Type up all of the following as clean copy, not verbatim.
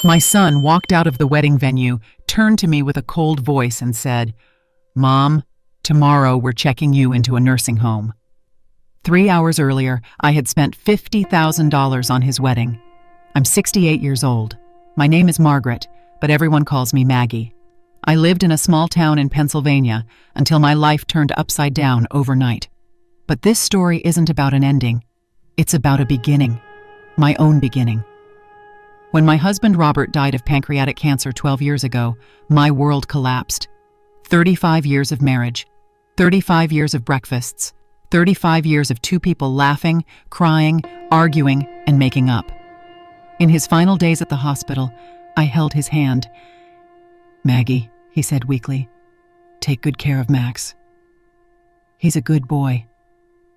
My son walked out of the wedding venue, turned to me with a cold voice and said, "Mom, tomorrow we're checking you into a nursing home." 3 hours earlier, I had spent $50,000 on his wedding. I'm 68 years old. My name is Margaret, but everyone calls me Maggie. I lived in a small town in Pennsylvania until my life turned upside down overnight. But this story isn't about an ending. It's about a beginning. My own beginning. When my husband Robert died of pancreatic cancer 12 years ago, my world collapsed. 35 years of marriage, 35 years of breakfasts, 35 years of two people laughing, crying, arguing, and making up. In his final days at the hospital, I held his hand. "Maggie," he said weakly, "take good care of Max. He's a good boy."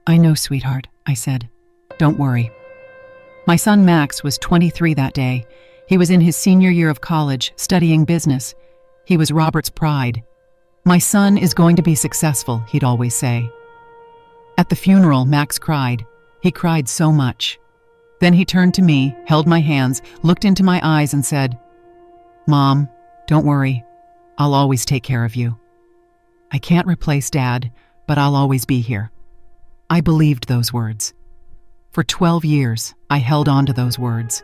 "I know, sweetheart," I said. "Don't worry." My son Max was 23 that day. He was in his senior year of college, studying business. He was Robert's pride. "My son is going to be successful," he'd always say. At the funeral, Max cried. He cried so much. Then he turned to me, held my hands, looked into my eyes and said, "Mom, don't worry. I'll always take care of you. I can't replace Dad, but I'll always be here." I believed those words. For 12 years, I held on to those words,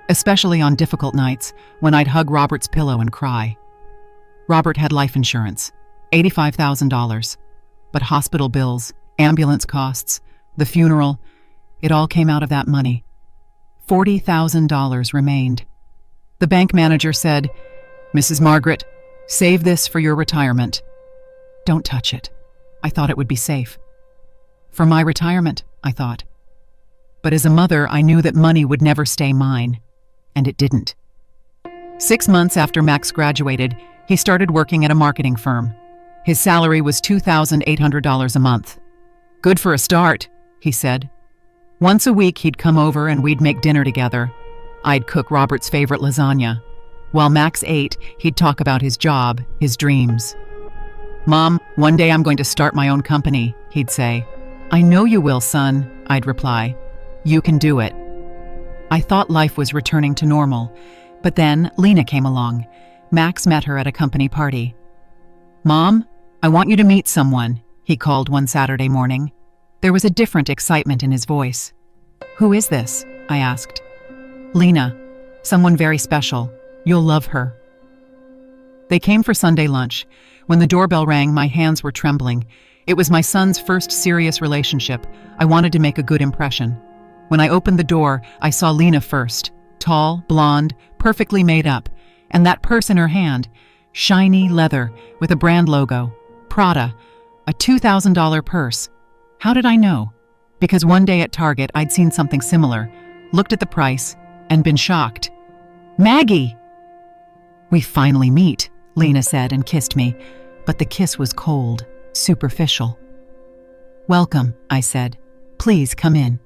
especially on difficult nights when I'd hug Robert's pillow and cry. Robert had life insurance, $85,000, but hospital bills, ambulance costs, the funeral, it all came out of that money. $40,000 remained. The bank manager said, "Mrs. Margaret, save this for your retirement." Don't touch it. I thought it would be safe. For my retirement, I thought. But as a mother, I knew that money would never stay mine, and it didn't. 6 months after Max graduated, he started working at a marketing firm. His salary was $2,800 a month. "Good for a start," he said. Once a week, he'd come over and we'd make dinner together. I'd cook Robert's favorite lasagna. While Max ate, he'd talk about his job, his dreams. "Mom, one day I'm going to start my own company," he'd say. "I know you will, son," I'd reply. "You can do it." I thought life was returning to normal, but then Lena came along. Max met her at a company party. "Mom, I want you to meet someone," he called one Saturday morning. There was a different excitement in his voice. "Who is this?" I asked. "Lena, someone very special. You'll love her." They came for Sunday lunch. When the doorbell rang, my hands were trembling. It was my son's first serious relationship. I wanted to make a good impression. When I opened the door, I saw Lena first. Tall, blonde, perfectly made up. And that purse in her hand, shiny leather with a brand logo. Prada, a $2,000 purse. How did I know? Because one day at Target, I'd seen something similar, looked at the price, and been shocked. "Maggie!" "We finally meet," Lena said and kissed me, but the kiss was cold, superficial. "Welcome," I said. "Please come in."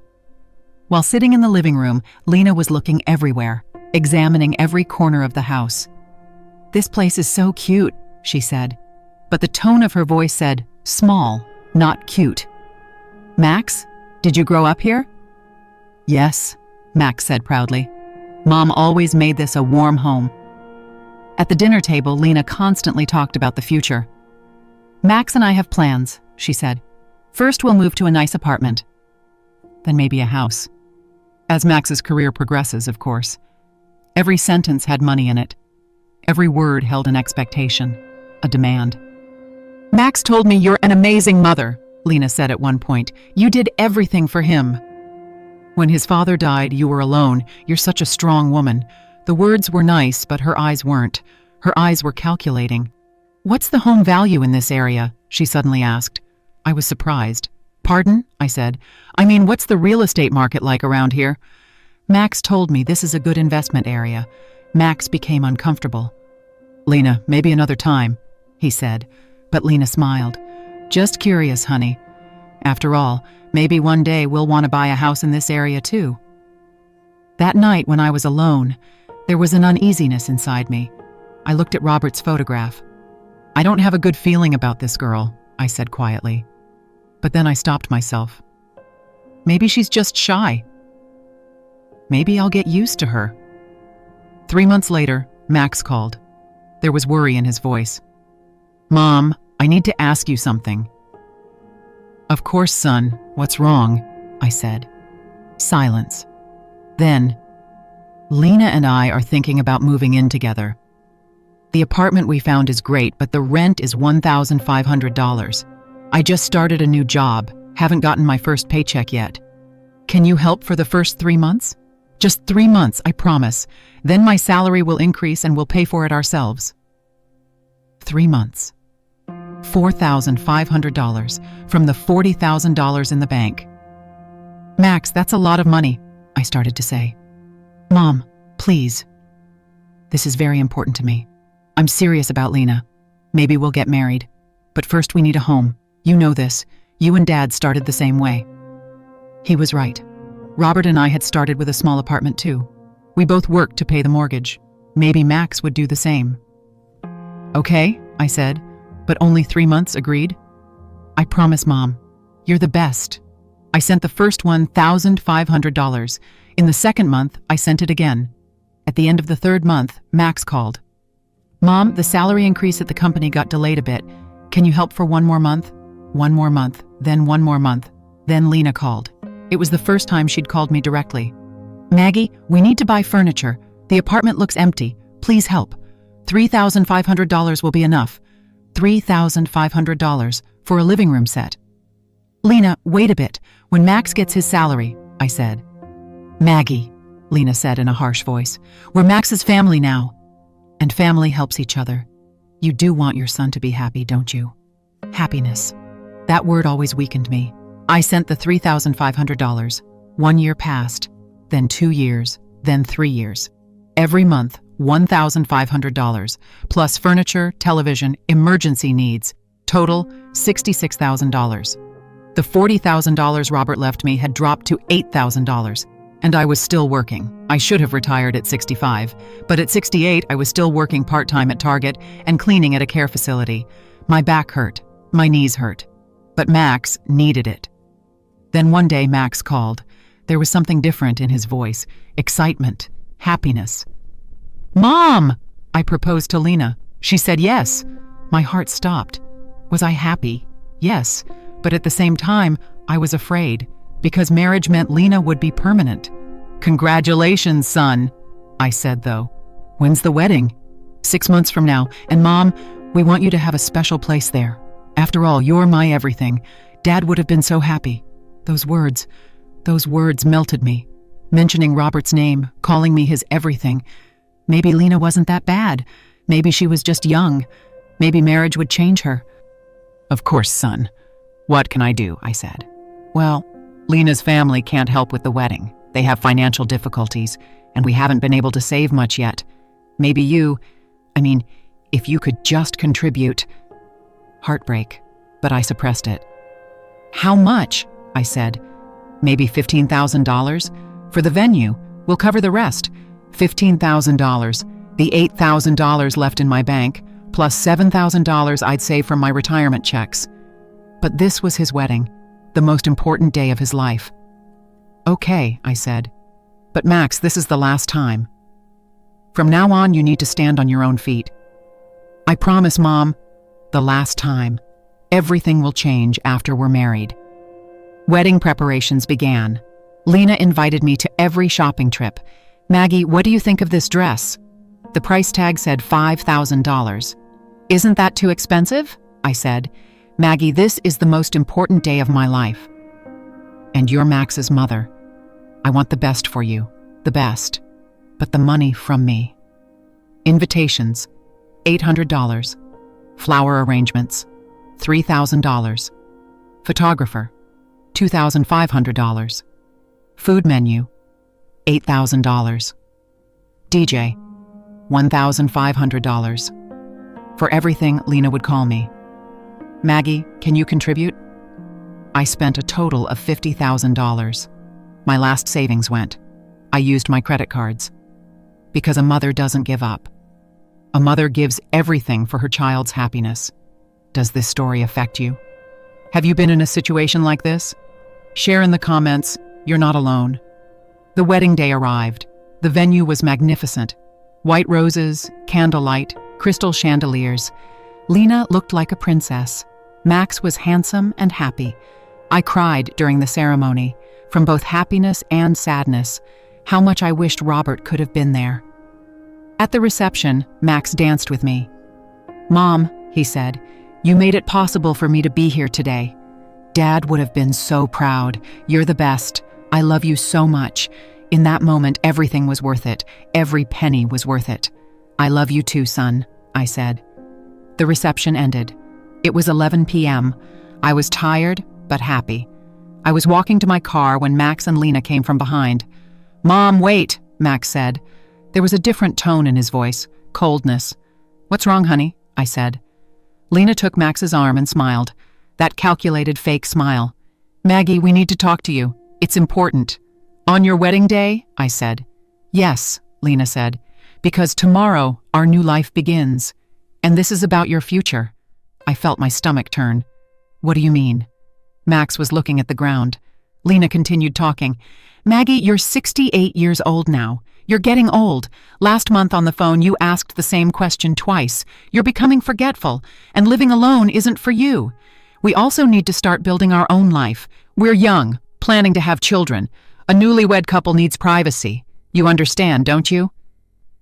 While sitting in the living room, Lena was looking everywhere, examining every corner of the house. "This place is so cute," she said, but the tone of her voice said, small, not cute. "Max, did you grow up here?" "Yes," Max said proudly. "Mom always made this a warm home." At the dinner table, Lena constantly talked about the future. "Max and I have plans," she said. "First, we'll move to a nice apartment. Then maybe a house. As Max's career progresses, of course." Every sentence had money in it. Every word held an expectation, a demand. "Max told me you're an amazing mother," Lena said at one point. "You did everything for him. When his father died, you were alone. You're such a strong woman." The words were nice, but her eyes weren't. Her eyes were calculating. "What's the home value in this area?" she suddenly asked. I was surprised. "Pardon?" I said. "I mean, what's the real estate market like around here?" Max told me this is a good investment area. Max became uncomfortable. "Lena, maybe another time," he said, but Lena smiled. "Just curious, honey. After all, maybe one day we'll want to buy a house in this area too." That night when I was alone, there was an uneasiness inside me. I looked at Robert's photograph. "I don't have a good feeling about this girl," I said quietly. But then I stopped myself. Maybe she's just shy. Maybe I'll get used to her. 3 months later, Max called. There was worry in his voice. "Mom, I need to ask you something." "Of course, son. What's wrong?" I said. Silence. Then, "Lena and I are thinking about moving in together. The apartment we found is great, but the rent is $1,500. I just started a new job, haven't gotten my first paycheck yet. Can you help for the first 3 months? Just 3 months, I promise. Then my salary will increase and we'll pay for it ourselves." 3 months. $4,500 from the $40,000 in the bank. "Max, that's a lot of money," I started to say. "Mom, please. This is very important to me. I'm serious about Lena. Maybe we'll get married. But first we need a home. You know this. You and Dad started the same way." He was right. Robert and I had started with a small apartment too. We both worked to pay the mortgage. Maybe Max would do the same. "Okay," I said, "but only 3 months, agreed?" "I promise, Mom. You're the best." I sent the first $1,500. In the second month, I sent it again. At the end of the third month, Max called. "Mom, the salary increase at the company got delayed a bit. Can you help for 1 more month?" 1 more month, then 1 more month. Then Lena called. It was the first time she'd called me directly. "Maggie, we need to buy furniture. The apartment looks empty. Please help. $3,500 will be enough." $3,500 for a living room set. "Lena, wait a bit. When Max gets his salary," I said. "Maggie," Lena said in a harsh voice, "we're Max's family now. And family helps each other. You do want your son to be happy, don't you?" Happiness. That word always weakened me. I sent the $3,500. 1 year passed, then 2 years, then 3 years. Every month, $1,500, plus furniture, television, emergency needs. Total, $66,000. The $40,000 Robert left me had dropped to $8,000. And I was still working. I should have retired at 65, but at 68 I was still working part-time at Target and cleaning at a care facility. My back hurt, my knees hurt, but Max needed it. Then one day Max called. There was something different in his voice, excitement, happiness. "Mom!" I proposed to Lena. She said yes. My heart stopped. Was I happy? Yes, but at the same time, I was afraid. Because marriage meant Lena would be permanent. "Congratulations, son," I said though. "When's the wedding?" 6 months from now, and Mom, we want you to have a special place there. After all, you're my everything. Dad would have been so happy." Those words melted me. Mentioning Robert's name, calling me his everything. Maybe Lena wasn't that bad. Maybe she was just young. Maybe marriage would change her. "Of course, son. What can I do?" I said. "Well, Lena's family can't help with the wedding. They have financial difficulties, and we haven't been able to save much yet. Maybe if you could just contribute." Heartbreak, but I suppressed it. "How much?" I said. "Maybe $15,000? For the venue, we'll cover the rest." $15,000, the $8,000 left in my bank, plus $7,000 I'd save from my retirement checks. But this was his wedding. The most important day of his life. "Okay," I said. "But Max, this is the last time. From now on, you need to stand on your own feet." "I promise, Mom. The last time. Everything will change after we're married." Wedding preparations began. Lena invited me to every shopping trip. "Maggie, what do you think of this dress?" The price tag said $5,000. "Isn't that too expensive?" I said. "Maggie, this is the most important day of my life. And you're Max's mother. I want the best for you, the best. But the money from me." Invitations, $800. Flower arrangements, $3,000. Photographer, $2,500. Food menu, $8,000. DJ, $1,500. For everything, Lena would call me. "Maggie, can you contribute?" I spent a total of $50,000. My last savings went. I used my credit cards. Because a mother doesn't give up. A mother gives everything for her child's happiness. Does this story affect you? Have you been in a situation like this? Share in the comments. You're not alone. The wedding day arrived. The venue was magnificent. White roses, candlelight, crystal chandeliers. Lena looked like a princess. Max was handsome and happy. I cried during the ceremony, from both happiness and sadness. How much I wished Robert could have been there. At the reception, Max danced with me. "Mom," he said, "you made it possible for me to be here today. Dad would have been so proud. You're the best. I love you so much." In that moment, everything was worth it. Every penny was worth it. "I love you too, son," I said. The reception ended. It was 11 p.m. I was tired, but happy. I was walking to my car when Max and Lena came from behind. "Mom, wait," Max said. There was a different tone in his voice, coldness. "What's wrong, honey?" I said. Lena took Max's arm and smiled. That calculated fake smile. "Maggie, we need to talk to you. It's important." "On your wedding day?" I said. "Yes," Lena said, "because tomorrow our new life begins. And this is about your future." I felt my stomach turn. "What do you mean?" Max was looking at the ground. Lena continued talking. "Maggie, you're 68 years old now. You're getting old. Last month on the phone you asked the same question twice. You're becoming forgetful, and living alone isn't for you. We also need to start building our own life. We're young, planning to have children. A newlywed couple needs privacy. You understand, don't you?"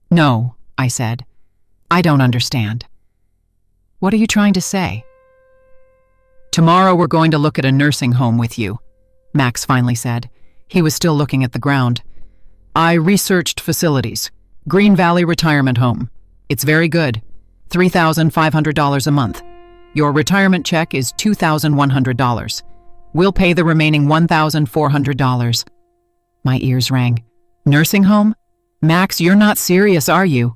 "No," I said. "I don't understand." "What are you trying to say?" "Tomorrow we're going to look at a nursing home with you," Max finally said. He was still looking at the ground. "I researched facilities. Green Valley Retirement Home. It's very good. $3,500 a month. Your retirement check is $2,100. We'll pay the remaining $1,400. My ears rang. "Nursing home? Max, you're not serious, are you?"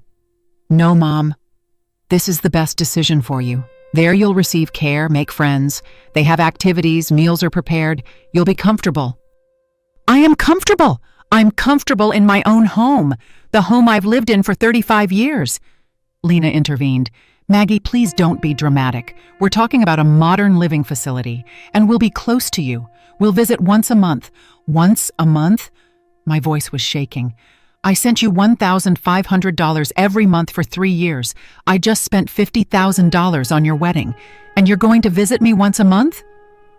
"No, Mom. This is the best decision for you. There you'll receive care, make friends. They have activities, meals are prepared. You'll be comfortable." "I am comfortable! I'm comfortable in my own home, the home I've lived in for 35 years. Lena intervened. "Maggie, please don't be dramatic. We're talking about a modern living facility, and we'll be close to you. We'll visit once a month." "Once a month?" My voice was shaking. "I sent you $1,500 every month for 3 years. I just spent $50,000 on your wedding, and you're going to visit me once a month?"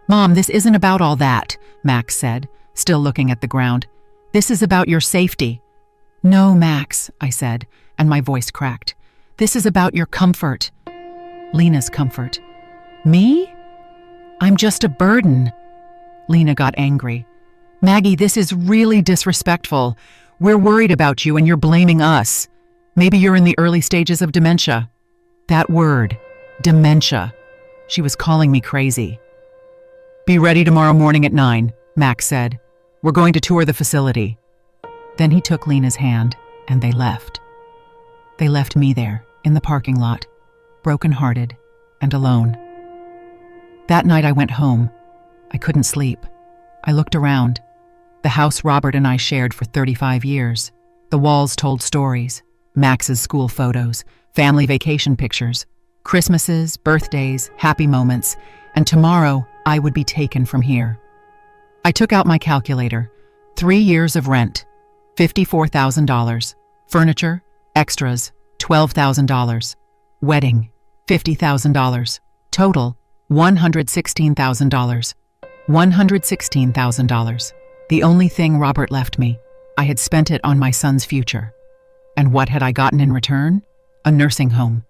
"Mom, this isn't about all that," Max said, still looking at the ground. "This is about your safety." "No, Max," I said, and my voice cracked. "This is about your comfort." Lena's comfort. "Me? I'm just a burden." Lena got angry. "Maggie, this is really disrespectful. We're worried about you and you're blaming us. Maybe you're in the early stages of dementia." That word, dementia. She was calling me crazy. "Be ready tomorrow morning at 9, Max said. "We're going to tour the facility." Then he took Lena's hand, and they left. They left me there, in the parking lot, broken-hearted and alone. That night I went home. I couldn't sleep. I looked around. The house Robert and I shared for 35 years. The walls told stories. Max's school photos, family vacation pictures, Christmases, birthdays, happy moments, and tomorrow I would be taken from here. I took out my calculator. 3 years of rent, $54,000. Furniture, extras, $12,000. Wedding, $50,000. Total, $116,000. $116,000. The only thing Robert left me. I had spent it on my son's future. And what had I gotten in return? A nursing home.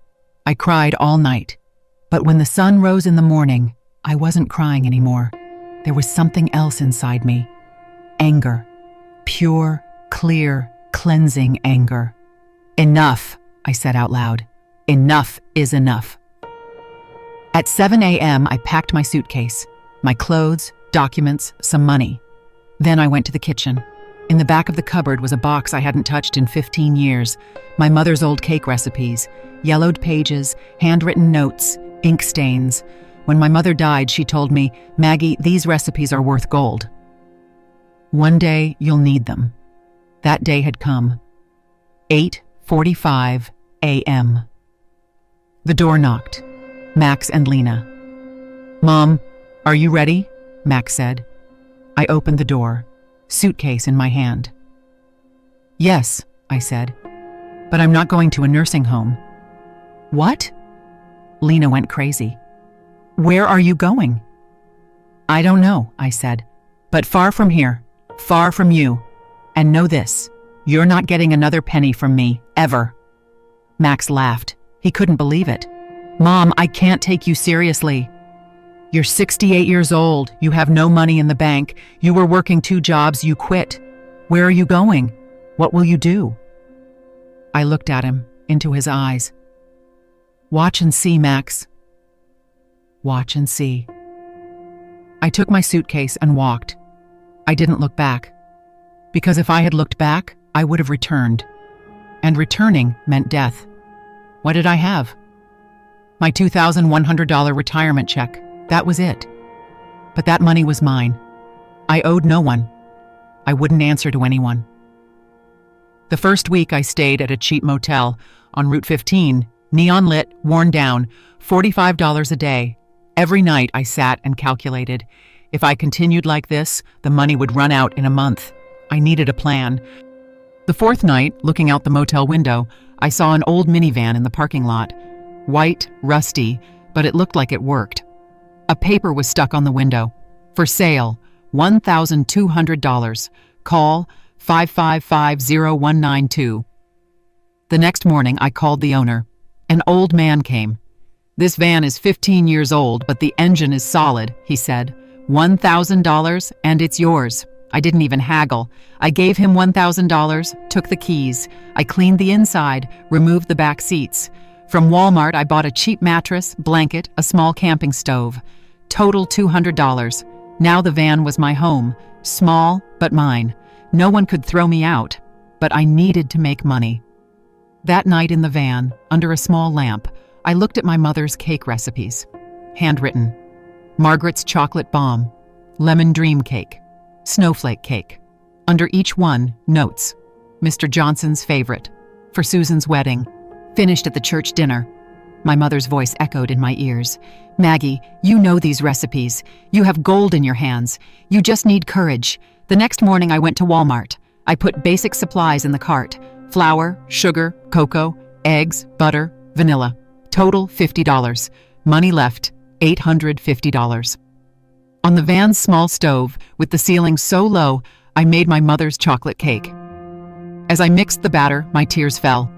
I cried all night. But when the sun rose in the morning, I wasn't crying anymore. There was something else inside me. Anger. Pure, clear, cleansing anger. "Enough," I said out loud. "Enough is enough." At 7 a.m., I packed my suitcase, my clothes, documents, some money. Then I went to the kitchen. In the back of the cupboard was a box I hadn't touched in 15 years, my mother's old cake recipes, yellowed pages, handwritten notes, ink stains. When my mother died, she told me, "Maggie, these recipes are worth gold. One day you'll need them." That day had come. 8:45 a.m. The door knocked. Max and Lena. "Mom, are you ready?" Max said. I opened the door, suitcase in my hand. "Yes," I said. But I'm not going to a nursing home. What? Lena went crazy. Where are you going? I don't know, I said, but far from here, far from you. And know this, you're not getting another penny from me, ever. Max laughed. He couldn't believe it. Mom, I can't take you seriously. You're 68 years old. You have no money in the bank. You were working 2 jobs. You quit. Where are you going? What will you do? I looked at him, into his eyes. Watch and see, Max. Watch and see. I took my suitcase and walked. I didn't look back. Because if I had looked back, I would have returned. And returning meant death. What did I have? My $2,100 retirement check. That was it. But that money was mine. I owed no one. I wouldn't answer to anyone. The first week I stayed at a cheap motel on Route 15, neon lit, worn down, $45 a day. Every night I sat and calculated. If I continued like this, the money would run out in a month. I needed a plan. The 4th night, looking out the motel window, I saw an old minivan in the parking lot. White, rusty, but it looked like it worked. A paper was stuck on the window. For sale, $1,200. Call 555-0192. The next morning, I called the owner. An old man came. This van is 15 years old, but the engine is solid, he said. $1,000 and it's yours. I didn't even haggle. I gave him $1,000, took the keys. I cleaned the inside, removed the back seats. From Walmart, I bought a cheap mattress, blanket, a small camping stove. Total $200. Now the van was my home. Small, but mine. No one could throw me out, but I needed to make money. That night in the van, under a small lamp, I looked at my mother's cake recipes. Handwritten. Margaret's chocolate bomb, lemon dream cake, snowflake cake. Under each one, notes. Mr. Johnson's favorite, for Susan's wedding, finished at the church dinner. My mother's voice echoed in my ears. Maggie, you know these recipes. You have gold in your hands. You just need courage. The next morning I went to Walmart. I put basic supplies in the cart. Flour, sugar, cocoa, eggs, butter, vanilla. Total $50. Money left, $850. On the van's small stove, with the ceiling so low, I made my mother's chocolate cake. As I mixed the batter, my tears fell.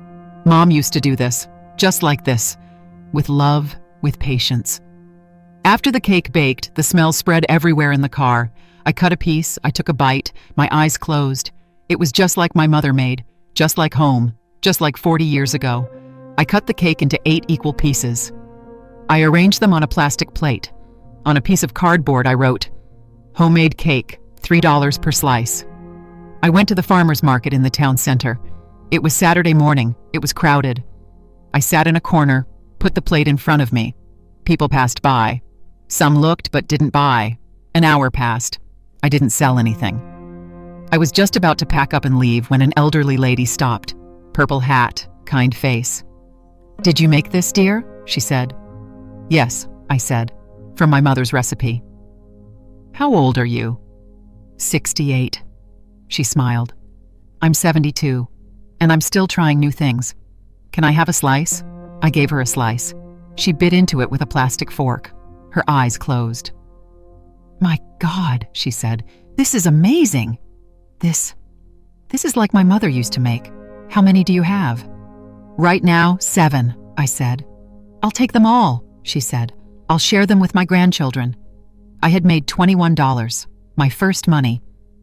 Mom used to do this, just like this, with love, with patience. After the cake baked, the smell spread everywhere in the car. I cut a piece, I took a bite, my eyes closed. It was just like my mother made, just like home, just like 40 years ago. I cut the cake into 8 equal pieces. I arranged them on a plastic plate. On a piece of cardboard, I wrote, "Homemade cake, $3 per slice." I went to the farmer's market in the town center. It was Saturday morning. It was crowded. I sat in a corner, put the plate in front of me. People passed by. Some looked but didn't buy. An hour passed. I didn't sell anything. I was just about to pack up and leave when an elderly lady stopped. Purple hat, kind face. "Did you make this, dear?" she said. "Yes," I said, from my mother's recipe. "How old are you?" 68. She smiled. "I'm 72, and I'm still trying new things. Can I have a slice?" I gave her a slice. She bit into it with a plastic fork. Her eyes closed. "My God," she said, "this is amazing. This is like my mother used to make. How many do you have?" "Right now, 7, I said. "I'll take them all," she said. "I'll share them with my grandchildren." I had made $21, my first money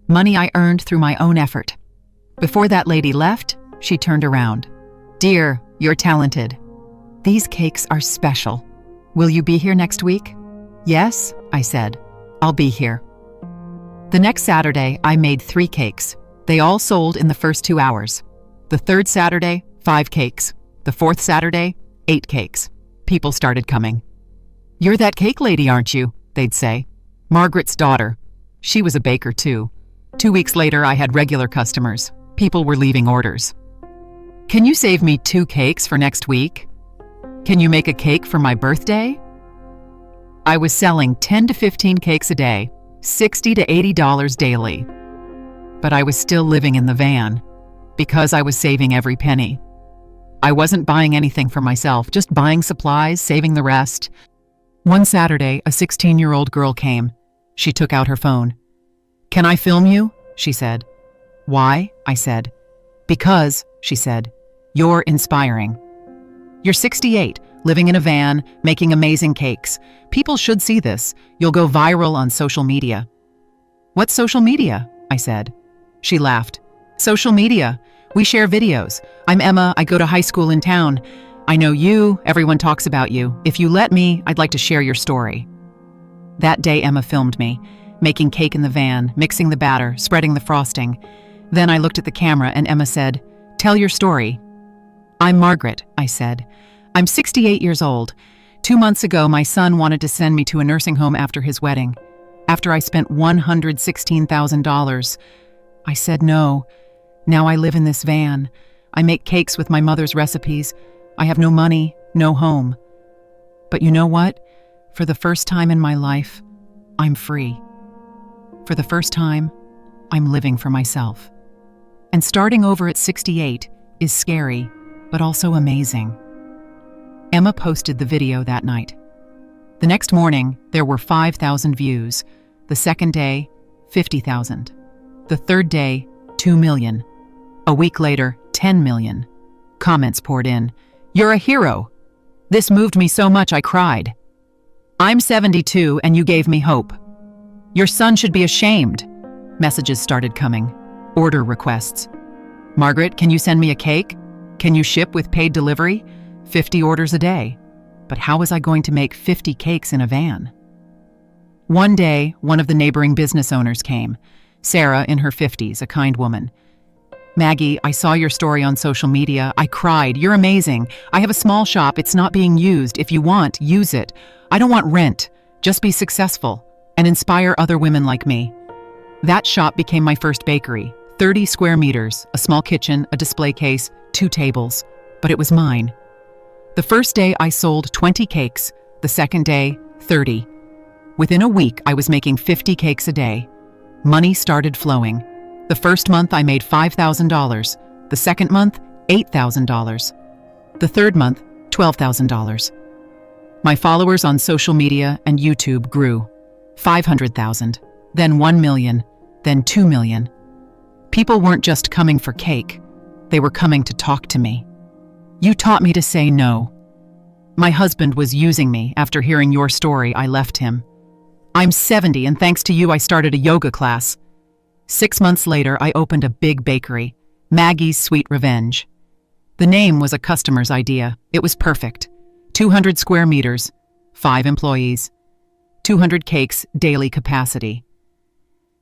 I earned through my own effort. Before that lady left, she turned around. "Dear, you're talented. These cakes are special. Will you be here next week?" "Yes," I said. "I'll be here." The next Saturday, I made 3 cakes. They all sold in the first 2 hours. The 3rd Saturday, 5 cakes. The 4th Saturday, 8 cakes. People started coming. "You're that cake lady, aren't you?" they'd say. "Margaret's daughter." She was a baker, too. 2 weeks later, I had regular customers. People were leaving orders. "Can you save me 2 cakes for next week? Can you make a cake for my birthday?" I was selling 10 to 15 cakes a day, $60 to $80 daily. But I was still living in the van, because I was saving every penny. I wasn't buying anything for myself, just buying supplies, saving the rest. One Saturday, a 16-year-old girl came. She took out her phone. "Can I film you?" she said. "Why?" I said. "Because," she said, "you're inspiring. You're 68, living in a van, making amazing cakes. People should see this. You'll go viral on social media." "What's social media?" I said. She laughed. "Social media. We share videos. I'm Emma. I go to high school in town. I know you. Everyone talks about you. If you let me, I'd like to share your story." That day, Emma filmed me, making cake in the van, mixing the batter, spreading the frosting. Then I looked at the camera and Emma said, "Tell your story." "I'm Margaret," I said. "I'm 68 years old. 2 months ago, my son wanted to send me to a nursing home after his wedding. After I spent $116,000, I said no. Now I live in this van. I make cakes with my mother's recipes. I have no money, no home. But you know what? For the first time in my life, I'm free. For the first time, I'm living for myself. And starting over at 68 is scary, but also amazing." Emma posted the video that night. The next morning, there were 5,000 views. The second day, 50,000. The third day, 2 million. A week later, 10 million. Comments poured in. "You're a hero. This moved me so much I cried. I'm 72 and you gave me hope. Your son should be ashamed." Messages started coming. Order requests. "Margaret, can you send me a cake? Can you ship with paid delivery? 50 orders a day. But how was I going to make 50 cakes in a van?" One day, one of the neighboring business owners came. Sarah, in her 50s, a kind woman. "Maggie, I saw your story on social media. I cried. You're amazing. I have a small shop. It's not being used. If you want, use it. I don't want rent. Just be successful and inspire other women like me." That shop became my first bakery. 30 square meters, a small kitchen, a display case, 2 tables. But it was mine. The first day I sold 20 cakes. The second day, 30. Within a week, I was making 50 cakes a day. Money started flowing. The first month I made $5,000. The second month, $8,000. The third month, $12,000. My followers on social media and YouTube grew. 500,000, then 1 million, then 2 million. People weren't just coming for cake. They were coming to talk to me. "You taught me to say no. My husband was using me. After hearing your story, I left him. I'm 70 and thanks to you I started a yoga class. 6 months later, I opened a big bakery, Maggie's Sweet Revenge. The name was a customer's idea. It was perfect. 200 square meters, 5 employees, 200 cakes daily capacity.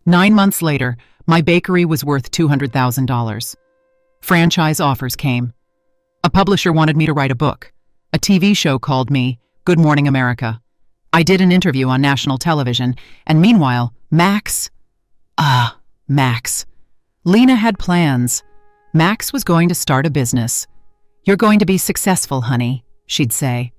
9 months later, my bakery was worth $200,000. Franchise offers came. A publisher wanted me to write a book. A TV show called me Good Morning America. I did an interview on national television, and meanwhile, Max. Lena had plans. Max was going to start a business. "You're going to be successful, honey," she'd say.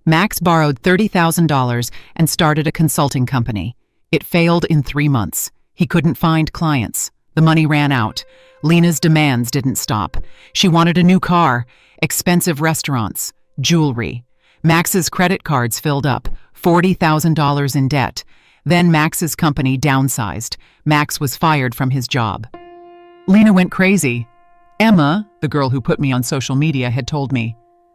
Max borrowed $30,000 and started a consulting company. It failed in 3 months. He couldn't find clients. The money ran out. Lena's demands didn't stop. She wanted a new car, expensive restaurants, jewelry. Max's credit cards filled up, $40,000 in debt. Then Max's company downsized. Max was fired from his job. Lena went crazy. Emma, the girl who put me on social media, had told me.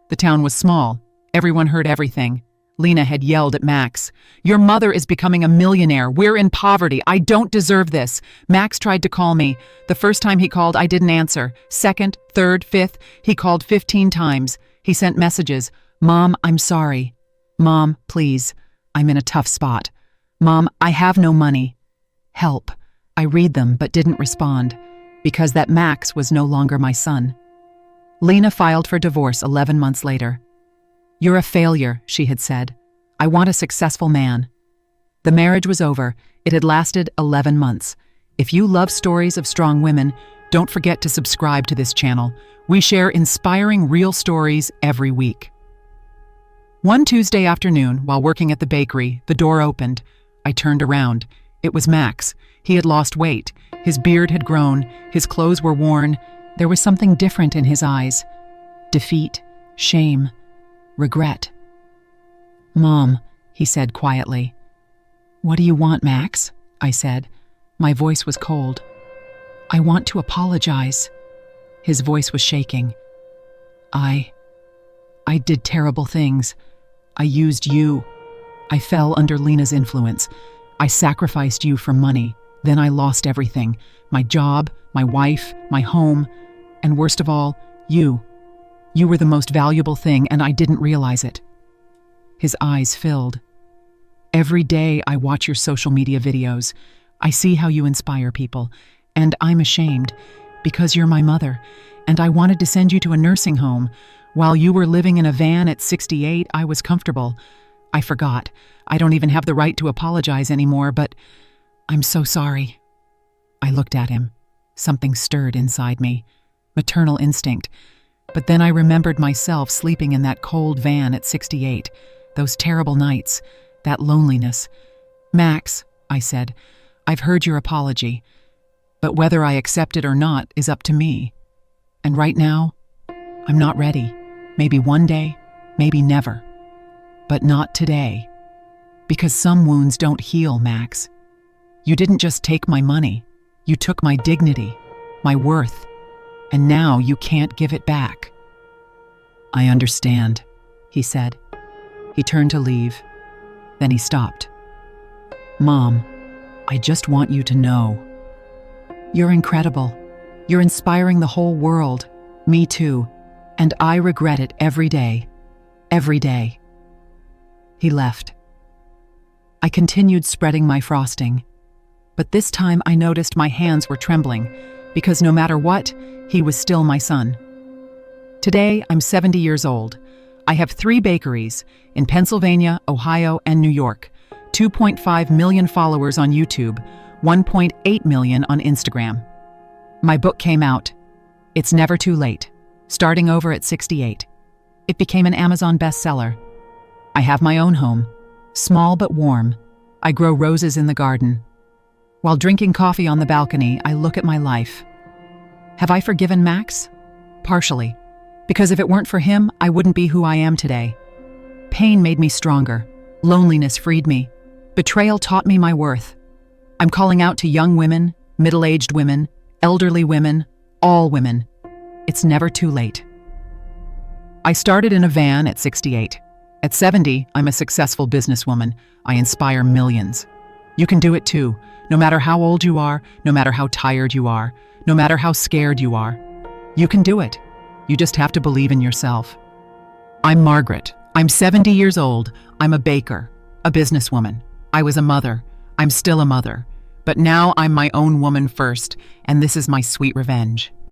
The town was small. Everyone heard everything. Lena had yelled at Max, "Your mother is becoming a millionaire. We're in poverty. I don't deserve this." Max tried to call me. The first time he called, I didn't answer. Second, third, fifth, he called 15 times. He sent messages. "Mom, I'm sorry. Mom, please. I'm in a tough spot. Mom, I have no money. Help." I read them but didn't respond, because that Max was no longer my son. Lena filed for divorce 11 months later. "You're a failure," she had said. "I want a successful man." The marriage was over. It had lasted 11 months. If you love stories of strong women, don't forget to subscribe to this channel. We share inspiring real stories every week. One Tuesday afternoon, while working at the bakery, the door opened. I turned around. It was Max. He had lost weight. His beard had grown. His clothes were worn. There was something different in his eyes. defeat, shame, regret. "Mom," he said quietly. "What do you want, Max?" I said. My voice was cold. "I want to apologize." His voice was shaking. I did terrible things. I used you. I fell under Lena's influence. I sacrificed you for money. Then I lost everything. My job, my wife, my home, and worst of all, you. You were the most valuable thing, and I didn't realize it." His eyes filled. "Every day I watch your social media videos. I see how you inspire people, and I'm ashamed because you're my mother, and I wanted to send you to a nursing home. While you were living in a van at 68, I was comfortable. I forgot. I don't even have the right to apologize anymore, but I'm so sorry." I looked at him. Something stirred inside me. Maternal instinct. But then I remembered myself sleeping in that cold van at 68. Those terrible nights. That loneliness. "Max," I said, "I've heard your apology. But whether I accept it or not is up to me. And right now, I'm not ready. Maybe one day, maybe never. But not today. Because some wounds don't heal, Max. You didn't just take my money. You took my dignity, my worth, and now you can't give it back." "I understand," he said. He turned to leave. Then he stopped. "Mom, I just want you to know. You're incredible. You're inspiring the whole world. Me too. And I regret it every day. Every day." He left. I continued spreading my frosting. But this time I noticed my hands were trembling, because no matter what, he was still my son. Today, I'm 70 years old. I have 3 bakeries in Pennsylvania, Ohio, and New York, 2.5 million followers on YouTube, 1.8 million on Instagram. My book came out. It's Never Too Late, starting over at 68. It became an Amazon bestseller. I have my own home, small but warm. I grow roses in the garden. While drinking coffee on the balcony, I look at my life. Have I forgiven Max? Partially. Because if it weren't for him, I wouldn't be who I am today. Pain made me stronger. Loneliness freed me. Betrayal taught me my worth. I'm calling out to young women, middle-aged women, elderly women, all women. It's never too late. I started in a van at 68. At 70, I'm a successful businesswoman. I inspire millions. You can do it too, no matter how old you are, no matter how tired you are, no matter how scared you are. You can do it. You just have to believe in yourself. I'm Margaret. I'm 70 years old. I'm a baker, a businesswoman. I was a mother. I'm still a mother. But now I'm my own woman first, and this is my sweet revenge.